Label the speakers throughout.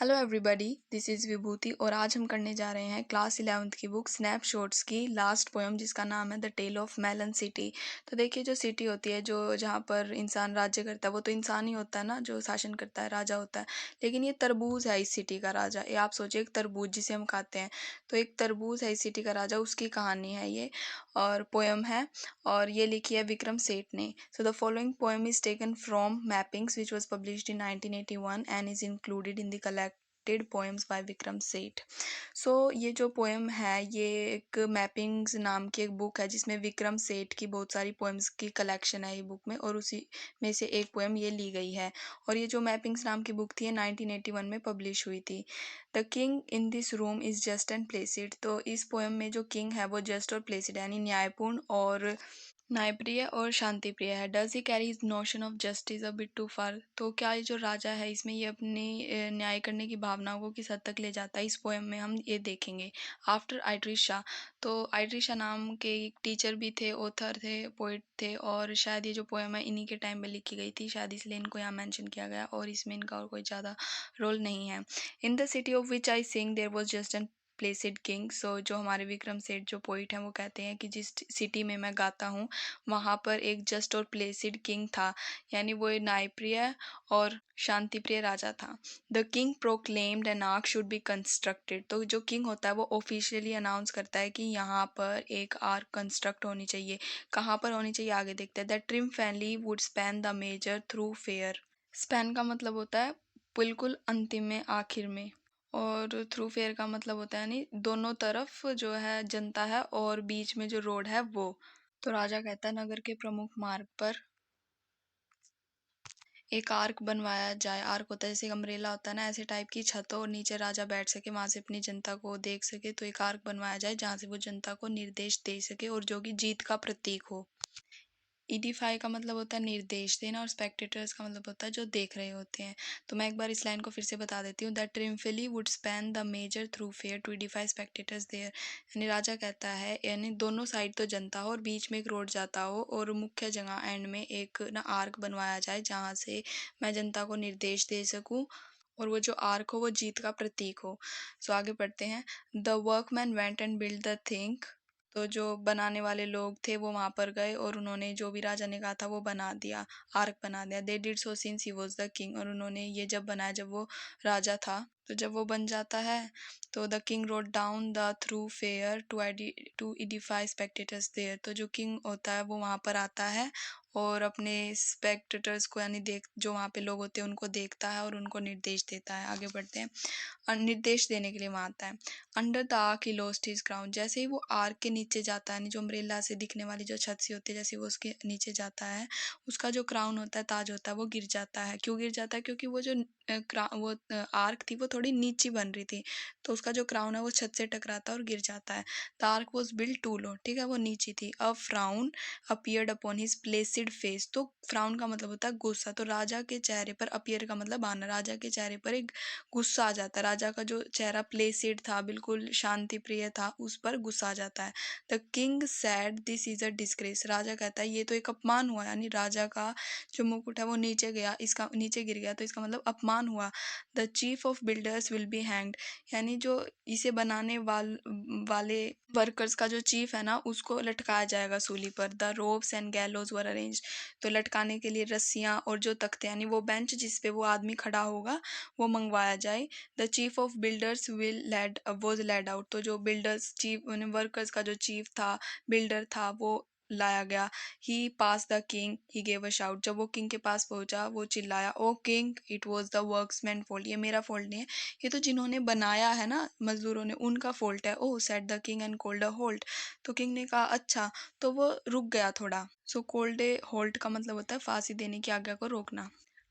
Speaker 1: Hello everybody, this is विभूति और आज हम करने जा रहे हैं क्लास 11th की बुक स्नैपशॉट्स की लास्ट पोएम जिसका नाम है the tell of Melon City. तो देखिए, जो सिटी होती है, जो जहाँ पर इंसान राज्य करता है, वो तो इंसान ही होता है ना, जो शासन करता है, राजा होता है। लेकिन ये तरबूज है इस सिटी का राजा। ये आप सोचिए, एक तरबूज जिसे हम खाते हैं, तो एक तरबूज है इस सिटी का राजा, उसकी कहानी है ये और पोएम है। और ये लिखी है विक्रम सेठ ने। So the following poem is taken from Mappings which was published in 1981 and is included in the collected poems by Vikram Seth. So ये जो पोएम है, ये एक मैपिंग्स नाम की एक बुक है जिसमें विक्रम सेठ की बहुत सारी पोएम्स की कलेक्शन है ये बुक में, और उसी में से एक पोएम ये ली गई है। और ये जो मैपिंग्स नाम की बुक थी, ये 1981 में पब्लिश हुई थी। The king in this room is just and Placid. तो इस पोएम में जो किंग है वो जस्ट और प्लेसिड यानी न्यायपूर्ण और न्यायप्रिय और शांति प्रिय है। Does he carry his notion of justice a bit too far. तो क्या ये जो राजा है, इसमें ये अपनी न्याय करने की भावनाओं को किस हद तक ले जाता है, इस पोएम में हम ये देखेंगे। आफ्टर आइड्रिस शाह, तो आइड्रिस शाह नाम के एक टीचर भी थे, ऑथर थे, पोइट थे, और शायद ये जो पोएम है इन्हीं के टाइम में लिखी गई थी, शायद इसलिए इनको यहाँ मेंशन किया गया और इसमें इनका और कोई ज़्यादा रोल नहीं है। In the city of which I sing there was just an placid king. सो जो हमारे विक्रम सेठ जो पोइट हैं वो कहते हैं कि जिस सिटी में मैं गाता हूँ वहाँ पर एक जस्ट और प्लेसिड किंग था, यानी वो न्यायप्रिय और शांतिप्रिय राजा था। The king proclaimed an arch should be constructed. तो जो किंग होता है वो ऑफिशियली अनाउंस करता है कि यहाँ पर एक आर्क कंस्ट्रक्ट होनी चाहिए। कहाँ पर होनी चाहिए आगे देखते हैं। The triumphally would span the major thoroughfare. Span का मतलब होता है बिल्कुल अंतिम में, आखिर में, और थ्रू फेयर का मतलब होता है यानी दोनों तरफ जो है जनता है और बीच में जो रोड है वो। तो राजा कहता है नगर के प्रमुख मार्ग पर एक आर्क बनवाया जाए। आर्क होता है जैसे एक अम्ब्रेला होता है ना, ऐसे टाइप की छत हो और नीचे राजा बैठ सके, वहां से अपनी जनता को देख सके। तो एक आर्क बनवाया जाए जहां से वो जनता को निर्देश दे सके और जो कि जीत का प्रतीक हो। इडिफाई का मतलब होता है निर्देश देना और स्पेक्टेटर्स का मतलब होता है जो देख रहे होते हैं। तो मैं एक बार इस लाइन को फिर से बता देती हूँ। That triumphally would span the major thoroughfare to edify spectators there. यानी राजा कहता है यानी दोनों साइड तो जनता हो और बीच में एक रोड जाता हो और मुख्य जगह एंड में एक ना आर्क बनवाया जाए जहाँ से मैं जनता को निर्देश दे सकूँ और वो जो आर्क हो वो जीत का प्रतीक हो। सो आगे पढ़ते हैं। The workman went and build the thing. तो जो बनाने वाले लोग थे वो वहां पर गए और उन्होंने जो भी राजा ने कहा था वो बना दिया, आर्क बना दिया। They did so since he was the king. और उन्होंने ये जब बनाया जब वो राजा था। तो जब वो बन जाता है तो the king wrote down the thoroughfare to edify spectators there. तो जो किंग होता है वो वहां पर आता है और अपने स्पेक्टेटर्स को यानी देख जो वहाँ पे लोग होते हैं उनको देखता है और उनको निर्देश देता है। आगे बढ़ते हैं। निर्देश देने के लिए वहाँ आता है। Under the arc he lost his crown. जैसे ही वो आर्क के नीचे जाता है, जो अम्ब्रेला से दिखने वाली जो छत सी होती है, जैसे वो उसके नीचे जाता है, उसका जो क्राउन होता है, ताज होता है, वो गिर जाता है। क्यों गिर जाता है? क्योंकि वो जो वो आर्क थी वो थोड़ी नीची बन रही थी, तो उसका जो क्राउन है वो छत से टकराता है और गिर जाता है। The arch was built too low, ठीक है, वो नीची थी। A frown appeared upon his placid face. तो फ्राउन का मतलब होता है गुस्सा। तो राजा के चेहरे पर, अपीयर का मतलब आना, राजा के चेहरे पर एक गुस्सा आ जाता है। राजा का जो चेहरा प्लेसिड था, बिल्कुल शांति प्रिय था, उस पर गुस्सा आ जाता है। The king said this is a disgrace. राजा कहता है ये तो एक अपमान हुआ, यानी राजा का जो मुकुट है वो नीचे गया, इसका नीचे गिर गया, तो इसका मतलब अपमान हुआ। The chief of builders will be hanged. यानी जो इसे बनाने वाले वर्कर्स का जो चीफ है ना, उसको लटकाया जाएगा सूली पर। The ropes and गैलोज were arrange. तो लटकाने के लिए रस्सियां और जो तख्ते यानी वो बेंच जिस पे वो आदमी खड़ा होगा वो मंगवाया जाए। The chief of builders was laid out. तो जो बिल्डर्स चीफ वर्कर्स का जो चीफ था, बिल्डर था, वो लाया गया। He pass the king he gave a shout. जब वो किंग के पास पहुंचा वो चिल्लाया, oh king it was the workmen fault. ये मेरा फॉल्ट नहीं है, ये तो जिन्होंने बनाया है ना, मजदूरों ने, उनका फॉल्ट है। Oh said the king and called a halt. तो किंग ने कहा अच्छा, तो वो रुक गया थोड़ा। सो कोल्ड ए होल्ट का मतलब होता है फांसी देने की आज्ञा को रोकना।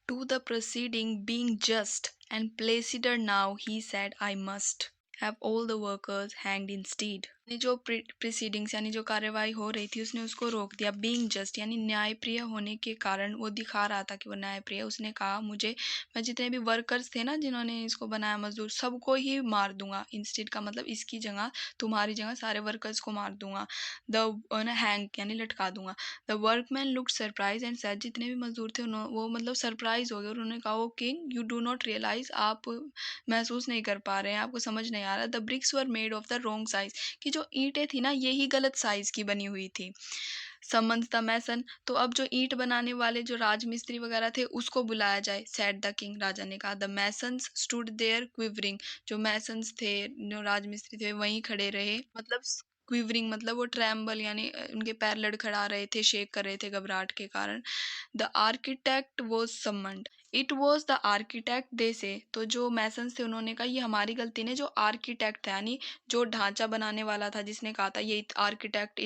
Speaker 1: To the proceeding being just and placider now, he said, I must have all the workers hanged instead. यानी जो प्रीसीडिंग्स यानी जो कार्यवाही हो रही थी उसने उसको रोक दिया। बीइंग जस्ट यानी न्यायप्रिय होने के कारण वो दिखा रहा था कि वो न्यायप्रिय। उसने कहा मुझे, मैं जितने भी वर्कर्स थे ना जिन्होंने इसको बनाया, मजदूर, सबको ही मार दूंगा। इंस्टेड का मतलब इसकी जगह, तुम्हारी जगह सारे वर्कर्स को मार दूंगा। द हैंग यानी लटका दूंगा। The workman looked surprise and said, जितने भी मजदूर थे वो मतलब सरप्राइज हो गए। उन्होंने कहा, O king you do not realise, आप महसूस नहीं कर पा रहे हैं, आपको समझ नहीं आ रहा। The bricks were made of the wrong size, कि जो ईंटें थी ना यही गलत साइज की बनी हुई थी। समन्स द मैसन, तो अब जो ईंट बनाने वाले जो राजमिस्त्री वगैरह थे उसको बुलाया जाए। सेड द किंग, राजा ने कहा। The masons stood there quivering, जो मैसन्स थे, जो राजमिस्त्री थे, वहीं खड़े रहे। मतलब क्विवरिंग मतलब वो ट्रैम्बल यानी उनके पैर लड़खड़ा रहे थे, शेक कर रहे थे घबराहट के कारण। The architect was summoned, it was the architect they say, तो जो मैसन्स थे उन्होंने कहा ये हमारी गलती नहीं, जो आर्किटेक्ट था यानी जो ढांचा बनाने वाला था, जिसने कहा था ये आर्किटेक्ट,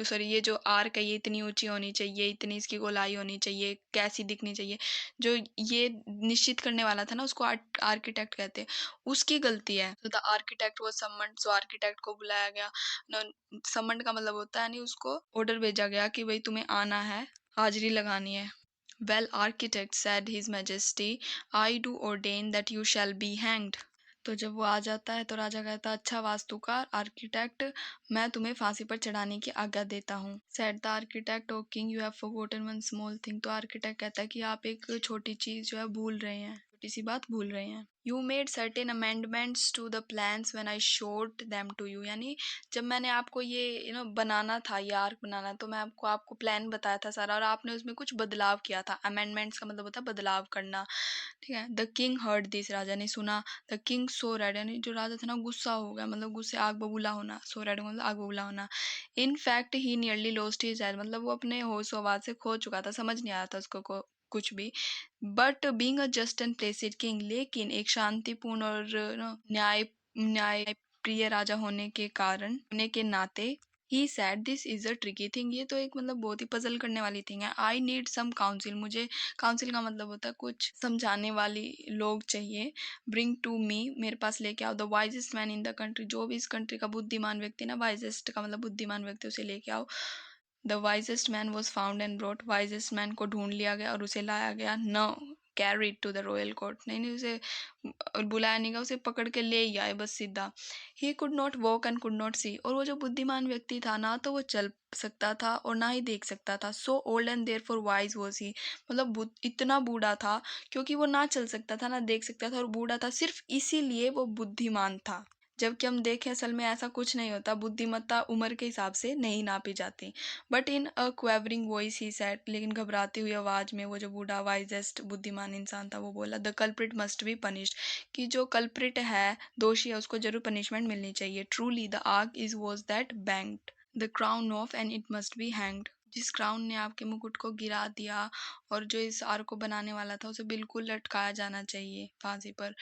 Speaker 1: सॉरी, ये जो आर्क है ये इतनी ऊंची होनी चाहिए, इतनी इसकी गोलाई होनी चाहिए, कैसी दिखनी चाहिए, जो ये निश्चित करने वाला था ना उसको आर्किटेक्ट कहते हैं, उसकी गलती है। तो द आर्किटेक्ट वो समन्ड, सो आर्किटेक्ट को बुलाया गया। समन्ड का मतलब होता है नहीं, उसको ऑर्डर भेजा गया कि भाई तुम्हें आना है, हाजिरी लगानी है। Well, architect, said His Majesty, I do ordain that you shall be hanged. तो जब वो आ जाता है तो राजा कहता, अच्छा वास्तुकार, आर्किटेक्ट, मैं तुम्हें फांसी पर चढ़ाने की आज्ञा देता हूँ। Said the architect, O king you have forgotten one small thing, तो आर्किटेक्ट कहता है कि आप एक छोटी चीज जो है भूल रहे हैं, छोटी सी बात भूल रहे हैं। You made certain amendments to the plans when I showed them to you, यानी जब मैंने आपको ये बनाना था, ये आर्क बनाना, तो मैं आपको प्लान बताया था सारा, और आपने उसमें कुछ बदलाव किया था। अमेंडमेंट्स का मतलब होता है बदलाव करना, ठीक है। द किंग हर्ड दिस, राजा ने सुना। द किंग सो रेड, यानी जो राजा था ना गुस्सा हो गया, मतलब गुस्से आग बबूला होना, सो रेड मतलब आग बबूला होना। In fact he nearly lost his head, मतलब वो अपने होश आवाज से खो चुका था, समझ नहीं आया था उसको कुछ भी। But being a just and placid king, लेकिन एक शांतिपूर्ण और न्याय प्रिय राजा होने के नाते, he said this is a tricky thing, ये तो एक मतलब बहुत ही पजल करने वाली थिंग है। आई नीड सम काउंसिल, मुझे, काउंसिल का मतलब होता है कुछ समझाने वाली लोग चाहिए। ब्रिंग टू मी, मेरे पास लेके आओ। The wisest man in the country, जो भी इस कंट्री का बुद्धिमान व्यक्ति ना, वाइजेस्ट का मतलब बुद्धिमान व्यक्ति, उसे लेके आओ। The wisest man was found and brought, wisest man को ढूंढ लिया गया और उसे लाया गया। Nay carried to the royal court, नहीं उसे बुलाया नहीं गया, उसे पकड़ के ले ही आए बस सीधा। He could not walk and could not see, और वो जो बुद्धिमान व्यक्ति था ना तो वो चल सकता था और ना ही देख सकता था। So old and therefore wise was he, मतलब इतना बूढ़ा था क्योंकि वो ना चल सकता था ना देख सकता था, और बूढ़ा था सिर्फ इसीलिए वो बुद्धिमान था। जबकि हम देखें असल में ऐसा कुछ नहीं होता, बुद्धिमत्ता उम्र के हिसाब से नहीं नापी जाती। But in a quavering voice he said, लेकिन घबराती हुई आवाज में वो जो बूढ़ा वाइजेस्ट बुद्धिमान इंसान था वो बोला, the culprit must be punished, कि जो कल्प्रिट है, दोषी है, उसको जरूर पनिशमेंट मिलनी चाहिए। Truly the arc is was that banked the crown of and it must be hanged, जिस क्राउन ने आपके मुकुट को गिरा दिया और जो इस आर्क को बनाने वाला था उसे बिल्कुल लटकाया जाना चाहिए फांसी पर।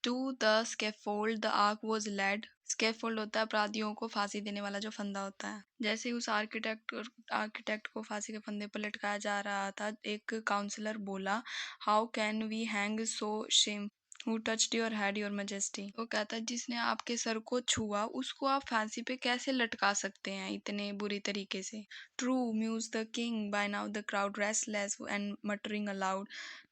Speaker 1: To the scaffold the arch was led, scaffold होता है अपराधियों को फांसी देने वाला जो फंदा होता है। जैसे ही उस आर्किटेक्ट को फांसी के फंदे पर लटकाया जा रहा था, एक काउंसलर बोला, how can we hang so shame, who touched your head your majesty, वो कहता है जिसने आपके सर को छुआ उसको आप फांसी पे कैसे लटका सकते हैं इतने बुरी तरीके से। True muse the king, by now the crowd restless and muttering aloud,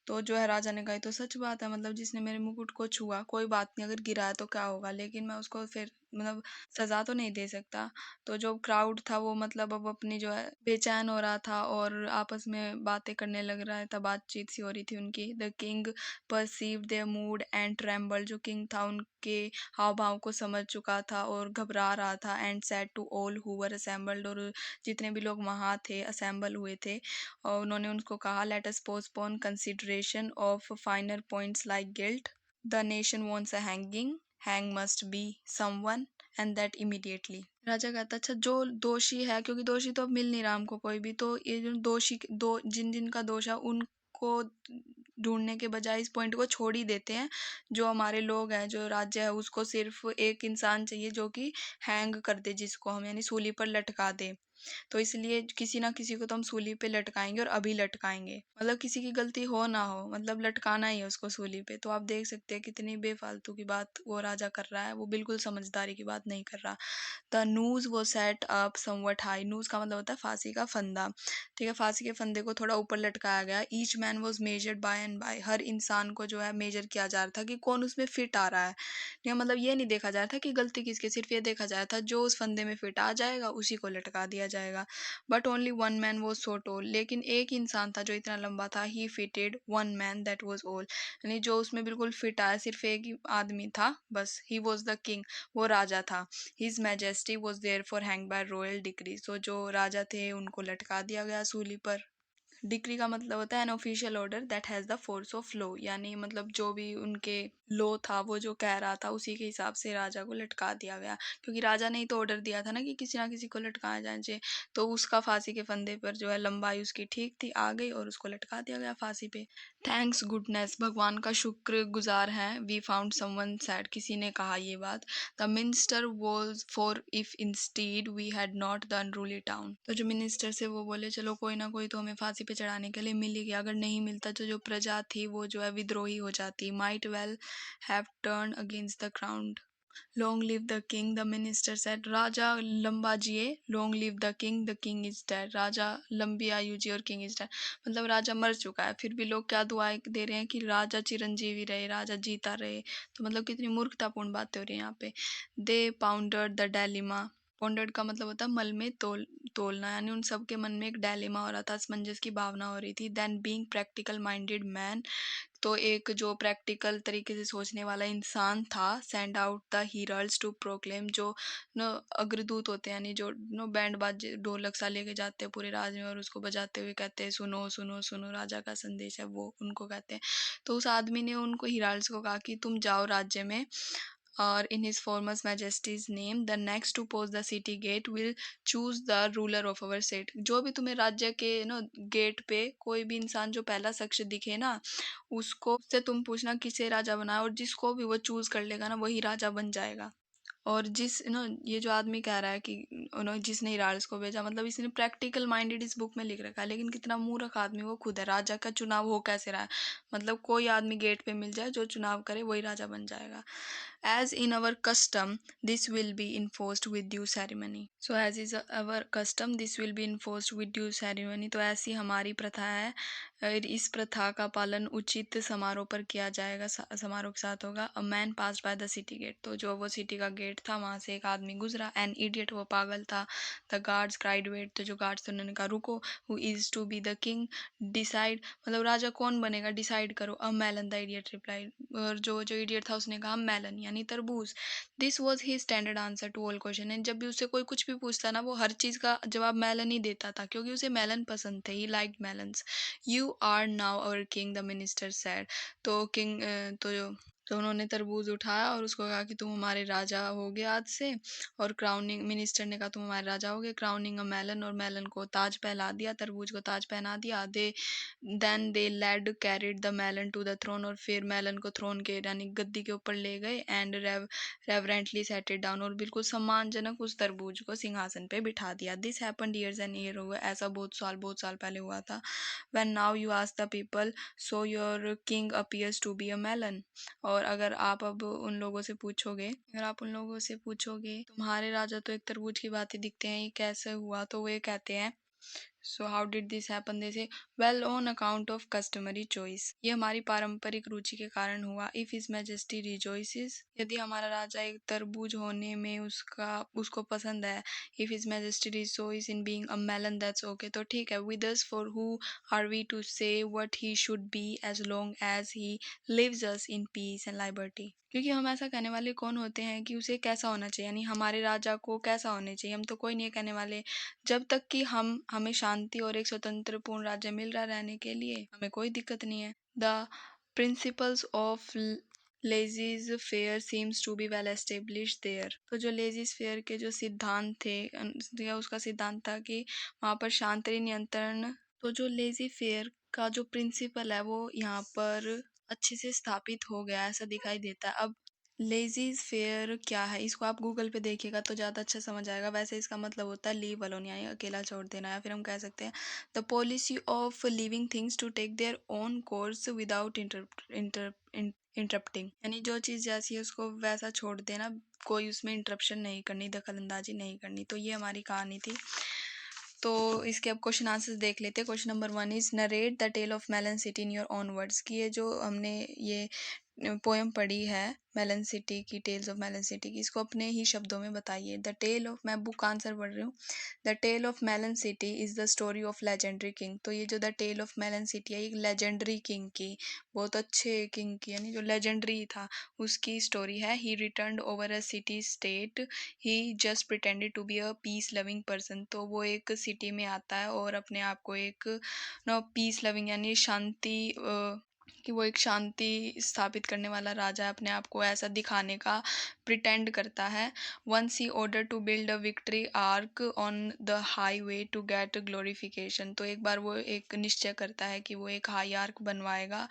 Speaker 1: तो जो है राजा ने कहा तो सच बात है, मतलब जिसने मेरे मुकुट को छुआ, कोई बात नहीं, अगर गिरा है तो क्या होगा, लेकिन मैं उसको फिर मतलब सजा तो नहीं दे सकता। तो जो क्राउड था वो मतलब अब अपनी जो है बेचैन हो रहा था और आपस में बातें करने लग रहा था, बातचीत सी हो रही थी उनकी। The king perceive their mood and tremble, जो किंग था उनके हाव भाव को समझ चुका था और घबरा रहा था। And said to all who were assembled, और जितने भी लोग वहाँ थे, असेंबल हुए थे, और उन्होंने उनको कहा, let us postpone consideration of finer points like guilt, the nation wants a hanging, hang must be someone and that immediately. राजा कहता अच्छा जो दोषी है, क्योंकि दोषी तो अब मिल नहीं रहा हमको कोई भी, तो ये जो दोषी जिन जिन का दोष है उनको ढूंढने के बजाय इस पॉइंट को छोड़ ही देते हैं। जो हमारे लोग हैं, जो राज्य है, उसको सिर्फ एक इंसान चाहिए जो कि हैंग कर दे, जिसको हम यानी सूली पर लटका दे। तो इसलिए किसी ना किसी को तो हम सूली पे लटकाएंगे और अभी लटकाएंगे, मतलब किसी की गलती हो ना हो, मतलब लटकाना ही है उसको सूली पे। तो आप देख सकते हैं कितनी बेफालतू की बात वो राजा कर रहा है, वो बिल्कुल समझदारी की बात नहीं कर रहा। द नूज वो set up somewhat high, noose का मतलब होता है फांसी का फंदा, ठीक है, फांसी के फंदे को थोड़ा ऊपर लटकाया गया। Each man was measured by and by, हर इंसान को जो है मेजर किया जा रहा था कि कौन उसमें फिट आ रहा है, ठीक है, मतलब ये नहीं देखा जा रहा था कि गलती किसकी, सिर्फ ये देखा जा रहा था जो उस फंदे में फिट आ जाएगा उसी को लटका दिया जाएगा। But only one man was so tall, लेकिन एक इंसान था जो इतना लंबा था, he fitted one man that was all, यानी जो उसमें बिल्कुल फिट आया सिर्फ एक ही आदमी था बस। ही वॉज द किंग, वो राजा था। His majesty was there for hang by royal decree, so जो राजा थे उनको लटका दिया गया सूली पर। डिक्री का मतलब होता है an official order that has the force of law, यानी मतलब जो भी उनके लॉ था वो जो कह रहा था उसी के हिसाब से राजा को लटका दिया गया, क्योंकि राजा ने ही तो ऑर्डर दिया था ना कि किसी ना किसी को लटकाया जाना चाहिए। तो उसका फांसी के फंदे पर जो है लंबाई उसकी ठीक थी, आ गई और उसको लटका दिया गया फांसी पे। थैंक्स गुडनेस, भगवान का शुक्र गुजार है। वी फाउंड समवन सैड, किसी ने कहा ये बात। The minister was for if instead we had not the unruly town, तो जो मिनिस्टर से वो बोले चलो कोई ना कोई तो हमें फांसी पे चढ़ाने के लिए मिल ही गया, अगर नहीं मिलता तो जो प्रजा थी वो जो है विद्रोही हो जाती, might well have turn against the crown. Long live the king, the minister said, राजा लंबा जिए, long live the king is dead, राजा लंबी आयु जिए और किंग इज डेड, मतलब राजा मर चुका है फिर भी लोग क्या दुआएं दे रहे हैं कि राजा चिरंजीवी रहे, राजा जीता रहे। तो मतलब कितनी मूर्खतापूर्ण बातें हो रही है यहाँ पे। दे पाउंडर द डेलिमा, पॉन्डेड का मतलब होता है मल में तोलना, यानी उन सब के मन में एक डायलेमा हो रहा था, असमंजस की भावना हो रही थी। Then being practical minded man, तो एक जो प्रैक्टिकल तरीके से सोचने वाला इंसान था, send out the heralds to proclaim, जो नो अग्रदूत होते हैं, यानी जो नो बैंड बाजे ढोलक सा लेके जाते हैं पूरे राज्य में और उसको बजाते हुए कहते हैं सुनो सुनो सुनो राजा का संदेश है, वो उनको कहते हैं। तो उस आदमी ने उनको हीराल्स को कहा कि तुम जाओ राज्य में, और in his formers majesty's name the next to post the city gate will choose the ruler of our state, जो भी तुम्हें राज्य के गेट पे कोई भी इंसान जो पहला शख्स दिखे ना, उसको से तुम पूछना किसे राजा बनाए, और जिसको भी वो चूज कर लेगा ना वही राजा बन जाएगा। और जिस ये जो आदमी कह रहा है कि जिसने हिराल्स को भेजा, मतलब इसने प्रैक्टिकल माइंडेड इस बुक में लिख रखा है, लेकिन कितना मूर्ख आदमी वो खुद है। राजा का चुनाव हो कैसे रहा है, मतलब कोई आदमी गेट पे मिल जाए जो चुनाव करे वही राजा बन जाएगा। As in our custom this will be enforced with due ceremony, so as is our custom this will be enforced with due ceremony, तो ऐसी हमारी प्रथा है, इस प्रथा का पालन उचित समारोह पर किया जाएगा, समारोह के साथ होगा। A man pass by the city gate, तो जो वो सिटी का गेट था वहां से एक आदमी गुजरा। एन इडियट, वो पागल था। द गार्ड्स क्राइड वेट, तो जो गार्ड्स थे उन्होंने कहा रुको। Who is to be the king, decide, मतलब राजा कौन बनेगा डिसाइड करो। A melon, the idiot replied, और जो जो इडियट था उसने कहा मेलन यानी तरबूज। This was he standard answer to all question, and जब भी उससे कोई कुछ भी पूछता ना वो हर चीज का जवाब मेलन ही देता था, क्योंकि उसे मेलन पसंद थे, he liked melons. You are now our king, the minister said, तो किंग तो उन्होंने तरबूज उठाया और उसको कहा कि तुम हमारे राजा हो गए आज से। और क्राउनिंग, मिनिस्टर ने कहा तुम हमारे राजा हो गए। क्राउनिंग अ मेलन, और मेलन को ताज पहना दिया, तरबूज को ताज पहना दिया। They led carried the melon to the throne, और फिर मेलन को थ्रोन के यानी गद्दी के ऊपर ले गए। And reverently set it down, और बिल्कुल सम्मानजनक उस तरबूज को सिंहासन पे बिठा दिया। This happened years and year, हुआ ऐसा बहुत साल पहले हुआ था। When now you ask the people so your king appears to be a melon, और अगर आप अब उन लोगों से पूछोगे, तुम्हारे राजा तो एक तरबूज की बात ही दिखते हैं, ये कैसे हुआ, तो वो ये कहते हैं so how did this happen, they say well on account of customary choice, ये हमारी पारंपरिक रुचि के कारण हुआ। इफ हिज मैजेस्टी रिजॉइसेस, यदि हमारा राजा एक तरबूज होने में उसको पसंद है। If his majesty rejoice in being a melon that's okay, तो ठीक है। With us for who are we to say what he should be as long as he leaves us in peace and liberty, क्योंकि हम ऐसा कहने वाले कौन होते हैं कि उसे कैसा होना चाहिए, यानी हमारे राजा को कैसा होना चाहिए, हम तो कोई नहीं कहने वाले। जब तक कि हमें शांति और एक स्वतंत्रपूर्ण राज्य मिल रहा रहने के लिए, हमें कोई दिक्कत नहीं है। The principles of laissez faire seems to be well establish there, तो जो लेजीज फेयर के जो सिद्धांत थे, या उसका सिद्धांत था कि वहाँ पर शांति नियंत्रण, तो जो लेजी फेयर का जो प्रिंसिपल है वो यहाँ पर अच्छे से स्थापित हो गया ऐसा दिखाई देता है। अब लेज़ी फेयर क्या है? इसको आप गूगल पे देखिएगा तो ज़्यादा अच्छा समझ आएगा। वैसे इसका मतलब होता है लीव अलोन, यानी अकेला छोड़ देना, या फिर हम कह सकते हैं the policy of living things to take their own course without interrupting, यानी जो चीज़ जैसी है उसको वैसा छोड़ देना, कोई उसमें इंटरप्शन नहीं करनी, दखल अंदाजी नहीं करनी। तो ये हमारी कहानी थी। तो इसके अब क्वेश्चन आंसर्स देख लेते हैं। Question number 1 is narrate the tell of Melon City in your own words, कि ये जो हमने ये पोएम पढ़ी है मेलन सिटी की, टेल्स ऑफ मेलन सिटी की, इसको अपने ही शब्दों में बताइए। द टेल ऑफ, मैं बुक आंसर पढ़ रही हूँ। The tell of Melon City is the story of legendary king. तो ये जो the tell of Melon City है, एक लेजेंडरी किंग की, बहुत अच्छे किंग की, यानी जो लेजेंडरी था उसकी स्टोरी है। He return over a city state, he just pretended to be a peace loving person. तो वो एक सिटी में आता है और अपने आप को एक नो पीस लविंग, यानी शांति कि वो एक शांति स्थापित करने वाला राजा है, अपने आप को ऐसा दिखाने का प्रिटेंड करता है। Once he order to build a victory arch on the highway to get glorification. तो एक बार वो एक निश्चय करता है कि वो एक हाई आर्क बनवाएगा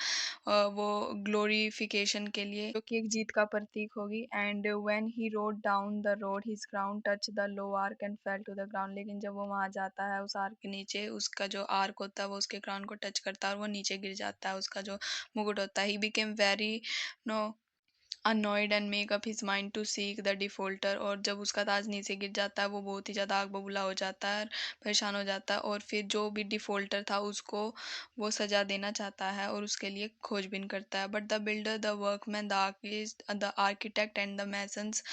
Speaker 1: वो ग्लोरिफिकेशन के लिए, जो कि एक जीत का प्रतीक होगी। And when he rode down the road his crown touch the low arch and fell to the ground. लेकिन जब वो वहां जाता है उस आर्क के नीचे, उसका जो आर्क होता है वो उसके क्राउन को टच करता है और वो नीचे गिर जाता है, उसका जो मुकुट होता है। He became very no annoyed and make up his mind to seek the defaulter. और जब उसका ताज नीचे गिर जाता है वो बहुत ही ज़्यादा आग बबूला हो जाता है, परेशान हो जाता है, और फिर जो भी डिफॉल्टर था उसको वो सजा देना चाहता है और उसके लिए खोजबीन करता है। But the builder, the workman, the architect and the masons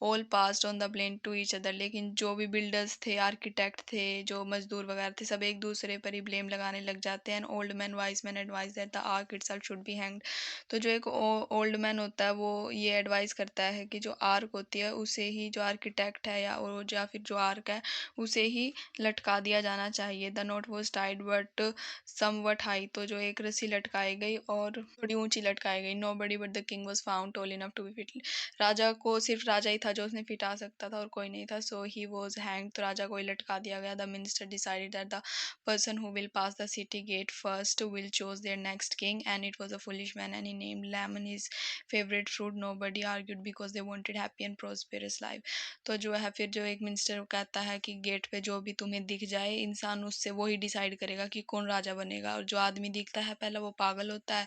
Speaker 1: all passed on the blame to each other. लेकिन जो भी बिल्डर्स थे, आर्किटेक्ट थे, जो मजदूर वगैरह थे, सब एक दूसरे पर ही ब्लेम लगाने लग जाते हैं। Old man wise man advise that the arc itself should be hanged. तो जो एक ओल्ड मैन होता है वो ये एडवाइस करता है कि जो आर्क होती है उसे ही, जो आर्किटेक्ट है या फिर जो आर्क है उसे ही लटका दिया जाना चाहिए। The knot was tied but somewhat high. तो जो एक रस्सी लटकाई गई और थोड़ी ऊंची लटकाई गई। Nobody but the king was found tall enough to be fit. राजा को सिर्फ राजा ही था जो उसने फिटा सकता था और कोई नहीं था। सो ही वॉज हैंग। तो राजा को ही लटका दिया गया। The minister decided that the person who will pass the city gate first will choose their next king, and it was a foolish man, and he named lemon his favorite fruit. Nobody argued because they wanted happy and prosperous life. तो जो है फिर जो एक minister कहता है कि gate पे जो भी तुम्हें दिख जाए इंसान, उससे वो ही डिसाइड करेगा कि कौन राजा बनेगा। और जो आदमी दिखता है पहला वो पागल होता है,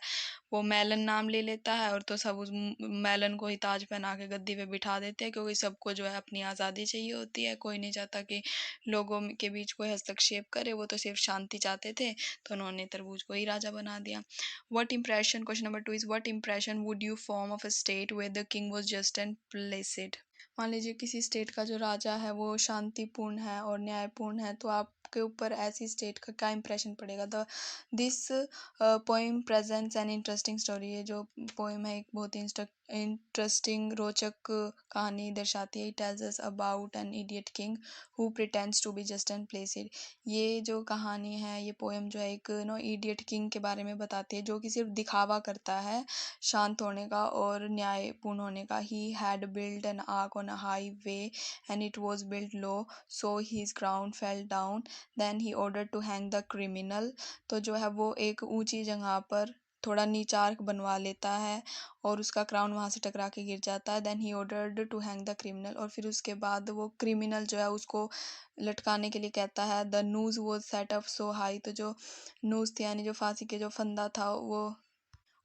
Speaker 1: वो मेलन नाम ले लेता है, और तो सब उस मेलन को ही ताज पहना के गद्दी पे बिठा देते हैं, क्योंकि सबको जो है अपनी आज़ादी चाहिए होती है। कोई नहीं चाहता कि लोगों के बीच कोई हस्तक्षेप करे, वो तो सिर्फ शांति चाहते थे। तो उन्होंने तरबूज को ही राजा बना दिया। What impression, question number 2 is what impression would you form of a state where the king was just and placid. मान लीजिए किसी स्टेट का जो राजा है वो शांतिपूर्ण है और न्यायपूर्ण है, तो आपके ऊपर ऐसी स्टेट का क्या इंप्रेशन पड़ेगा। The this poem presents an interesting story. ये जो पोइम है एक बहुत ही इंटरेस्टिंग रोचक कहानी दर्शाती है। It tells us about an idiot king who pretends to be just and placid. ये जो कहानी है, ये पोएम जो है एक इडियट किंग के बारे में बताती है जो कि सिर्फ दिखावा करता है शांत होने का और न्यायपूर्ण होने का। He had build an arch on a high way and it was build low, so his ground fell down, then he order to hang the criminal. तो जो है वो एक ऊंची जगह पर थोड़ा नीचा आर्क बनवा लेता है और उसका क्राउन वहां से टकरा के गिर जाता है। Then he ordered to hang the criminal. और फिर उसके बाद वो क्रिमिनल जो है उसको लटकाने के लिए कहता है। The noose was set up so high. तो जो नूज थे यानी जो फांसी के जो फंदा था वो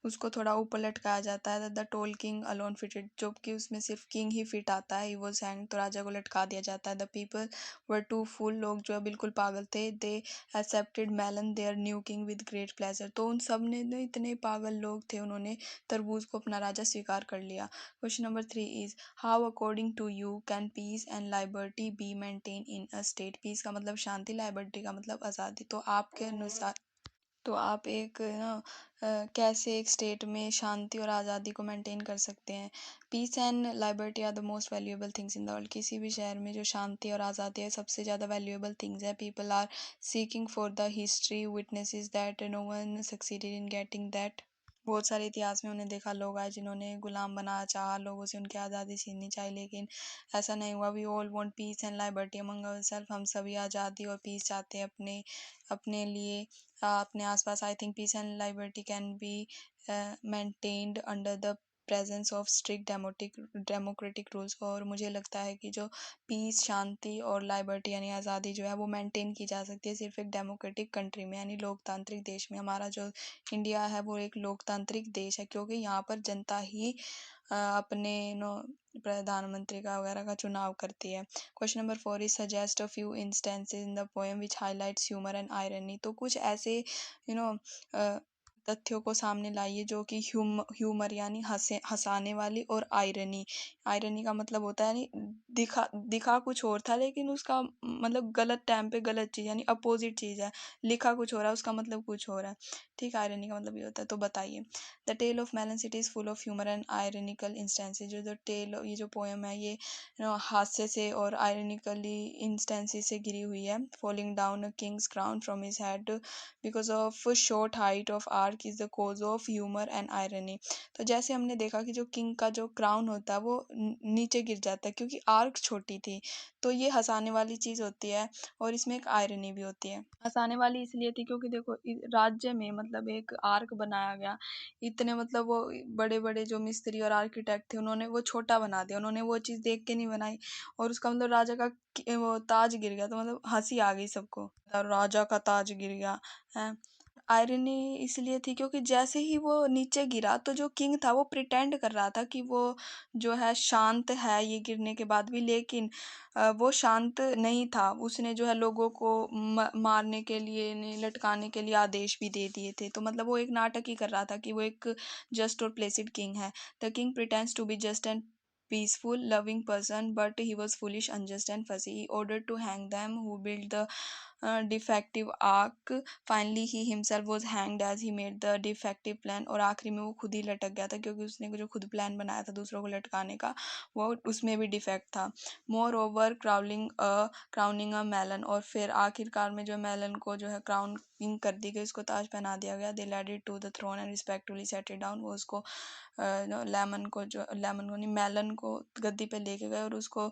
Speaker 1: उसको थोड़ा ऊपर लटकाया जाता है। The tall king alone fitted, जो कि उसमें सिर्फ किंग ही फिट आता है। He was hang. तो राजा को लटका दिया जाता है। The people were too fool, लोग जो है बिल्कुल पागल थे। They accepted melon their new king with great pleasure. तो उन सब ने इतने पागल लोग थे, उन्होंने तरबूज को अपना राजा स्वीकार कर लिया। Question number 3 is how according to you can peace and liberty be maintain in a state. Peace का मतलब शांति, लाइबर्टी का मतलब आज़ादी। तो आपके अनुसार, तो आप एक ना कैसे एक स्टेट में शांति और आज़ादी को मेंटेन कर सकते हैं। Peace and liberty are the most valuable things in the world. किसी भी शहर में जो शांति और आज़ादी है सबसे ज़्यादा वैल्यूएबल थिंग्स है। People are seeking for the history witnesses that no one succeeded in getting that. बहुत सारे इतिहास में उन्हें देखा, लोग आए जिन्होंने गुलाम बनाना चाहा, लोगों से उनकी आज़ादी छीननी चाहिए, लेकिन ऐसा नहीं हुआ। We all want peace and liberty among ourself. हम सभी आज़ादी और पीस चाहते हैं अपने अपने लिए, अपने आसपास। I think peace and liberty can be maintained under the presence of strict democratic rules. और मुझे लगता है कि जो पीस, शांति और लाइबर्टी यानी आज़ादी जो है वो मेंटेन की जा सकती है सिर्फ एक डेमोक्रेटिक कंट्री में यानी लोकतांत्रिक देश में। हमारा जो इंडिया है वो एक लोकतांत्रिक देश है क्योंकि यहाँ पर जनता ही अपने प्रधानमंत्री का वगैरह का चुनाव करती है। Question number 4 is suggest a few instances in the poem which highlights humour and irony. तो कुछ ऐसे तथ्यों को सामने लाइए जो कि ह्यूमर यानी हंसाने वाली और आयरनी, आयरनी का मतलब होता है यानी दिखा कुछ और था लेकिन उसका मतलब गलत टाइम पे गलत चीज़ यानी अपोजिट चीज़ है, लिखा कुछ हो रहा है उसका मतलब कुछ हो रहा है। ठीक, आयरनी का मतलब ये होता है। तो बताइए। The tell of Melon City is full of humour and ironical instances. जो टेल, ये जो पोएम है ये हास्य से और आयरनिकली इंस्टेंसेस से घिरी हुई है। Falling down a Kings crown from his head because of short height of arc is the cause of humour and irony. तो जैसे हमने देखा कि जो किंग का जो क्राउन होता है वो नीचे गिर जाता है क्योंकि आर्क छोटी थी, तो ये हंसाने वाली चीज़ होती है और इसमें एक आयरनी भी होती है। हंसाने वाली इसलिए थी क्योंकि देखो राज्य में मतलब एक आर्क बनाया गया, इतने मतलब वो बड़े बड़े जो मिस्त्री और आर्किटेक्ट थे उन्होंने वो छोटा बना दिया, उन्होंने वो चीज़ देख के नहीं बनाई और उसका मतलब राजा का वो ताज गिर गया, तो मतलब हंसी आ गई सबको, राजा का ताज गिर गया है। आयरनी इसलिए थी क्योंकि जैसे ही वो नीचे गिरा तो जो किंग था वो प्रिटेंड कर रहा था कि वो जो है शांत है ये गिरने के बाद भी, लेकिन वो शांत नहीं था। उसने जो है लोगों को मारने के लिए, लटकाने के लिए आदेश भी दे दिए थे। तो मतलब वो एक नाटक ही कर रहा था कि वो एक जस्ट और प्लेसिड किंग है। The king pretends to be just and peaceful loving person but he was foolish, unjust and fussy. He ordered to hang them who built the defective ark. Finally he himself was hanged as he made the defective plan। और आखिरी में वो खुद ही लटक गया था क्योंकि उसने जो खुद प्लान बनाया था दूसरों को लटकाने का वो उसमें भी डिफेक्ट था। More over crowning a melon. और फिर आखिरकार में जो मेलन को जो है क्राउनिंग कर दी गई, उसको ताज पहना दिया गया। They led it to the throne and respectfully set it down. वो उसको लेमन को नहीं मेलन को गद्दी पे लेके गए और उसको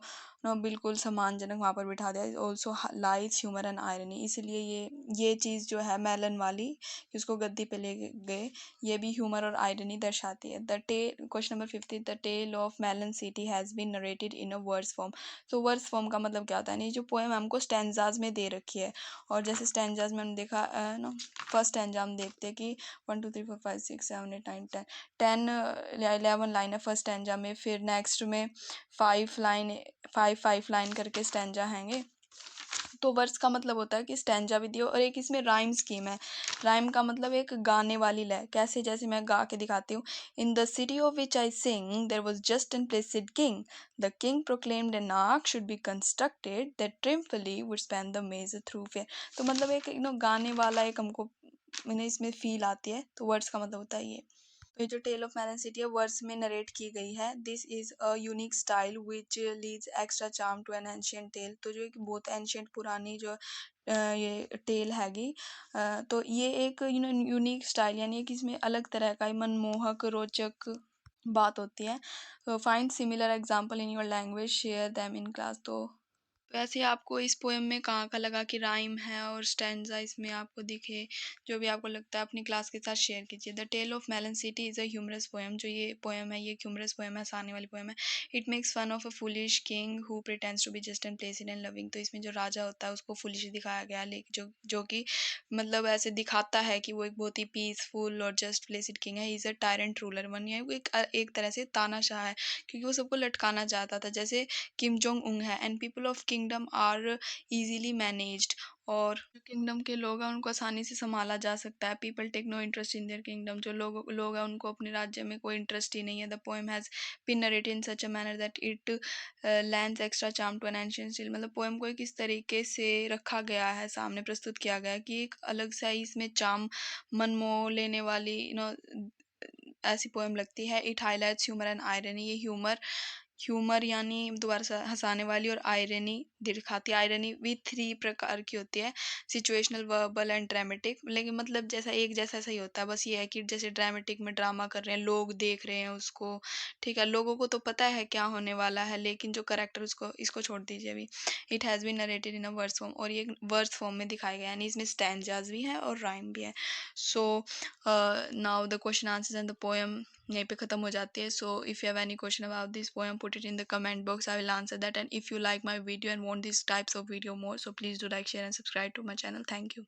Speaker 1: बिल्कुल सम्मानजनक वहाँ पर बिठा दिया। Also lies humour and irony, इसलिए ये चीज़ जो है मेलन वाली उसको गद्दी पे ले गए, ये भी ह्यूमर और आयरनी दर्शाती है। The tale, question number 50, the tell of Melon City has been narrated in a verse form. तो वर्स फॉर्म का मतलब क्या होता है? ये जो पोएम हमको स्टैंजाज में दे रखी है और जैसे स्टैंजाज में हमने देखा फर्स्ट स्टैंजा हम देखते हैं कि 1 2 3 4 5 6 7 8 9 10 11 लाइन है फर्स्ट स्टैंजा में, फिर नेक्स्ट में 5 लाइन करके स्टैंजा हैंगे। तो वर्स का मतलब होता है कि स्टैंजा भी दियो और एक इसमें राइम स्कीम है। राइम का मतलब एक गाने वाली लय, कैसे? जैसे मैं गा के दिखाती हूँ। In the city of which I sing there was just and placid king, the king proclaimed an arch should be constructed that triumphally would span the main thoroughfare. तो मतलब एक गाने वाला एक हमको इसमें फील आती है, तो वर्ड्स का मतलब होता है ये। तो ये जो टेल ऑफ मेलन सिटी है वर्ड्स में नरेट की गई है। This is a unique style which leads extra charm to an ancient tale. तो जो एक बहुत एंशियंट पुरानी जो ये टेल हैगी, तो ये एक यूनिक स्टाइल यानी कि इसमें अलग तरह का मनमोहक रोचक बात होती है। Find similar example in your language, share them in class. तो वैसे आपको इस पोएम में कहाँ का लगा कि राइम है और स्टैंजा इसमें आपको दिखे? जो भी आपको लगता है अपनी क्लास के साथ शेयर कीजिए। The tell of Melon City is a humorous poem. जो ये पोएम है ये ह्यूमरस पोएम है, हंसाने वाली पोएम है। It makes fun of a foolish king who pretends to be just and placid and loving. तो इसमें जो राजा होता है उसको फुलिश दिखाया गया है, लेकिन जो कि मतलब ऐसे दिखाता है कि वो एक बहुत ही पीसफुल और जस्ट प्लेसिड किंग है। Is a tyrant ruler one, है वो एक तरह से तानाशाह है क्योंकि वो सबको लटकाना चाहता था जैसे किम Jong Un. And people of kingdom are easily managed. और जो किंगडम के लोग हैं उनको आसानी से संभाला जा सकता है। People take no interest in their kingdom. जो लोग हैं उनको अपने राज्य में कोई इंटरेस्ट ही नहीं है। The poem has been narrated in such a manner that it lands extra charm to an ancient still. मतलब पोएम को किस तरीके से रखा गया है, सामने प्रस्तुत किया गया है कि एक अलग सा ही इसमें चार्म, मन मोह लेने वाली ऐसी पोएम लगती है। It highlights humour and irony. ये ह्यूमर यानी दोबारा से हंसाने वाली और आयरनी दिखाती है। आयरनी भी 3 प्रकार की होती है, सिचुएशनल, वर्बल एंड ड्रामेटिक। लेकिन मतलब जैसा एक जैसा ही होता है, बस ये है कि जैसे ड्रामेटिक में ड्रामा कर रहे हैं, लोग देख रहे हैं उसको, ठीक है, लोगों को तो पता है क्या होने वाला है लेकिन जो करेक्टर उसको इसको छोड़ दीजिए अभी। It has been narrated in a verse form. और ये वर्स फॉर्म में दिखाया गया यानी इसमें स्टैंजाज भी है और राइम भी है। So now the question answers and the poem यहीं पे ख़त्म हो जाती है. So if you have any question about this poem, put it in the comment box. I will answer that. And if you like my video and want these types of video more, so please do like, share and subscribe to my channel. Thank you.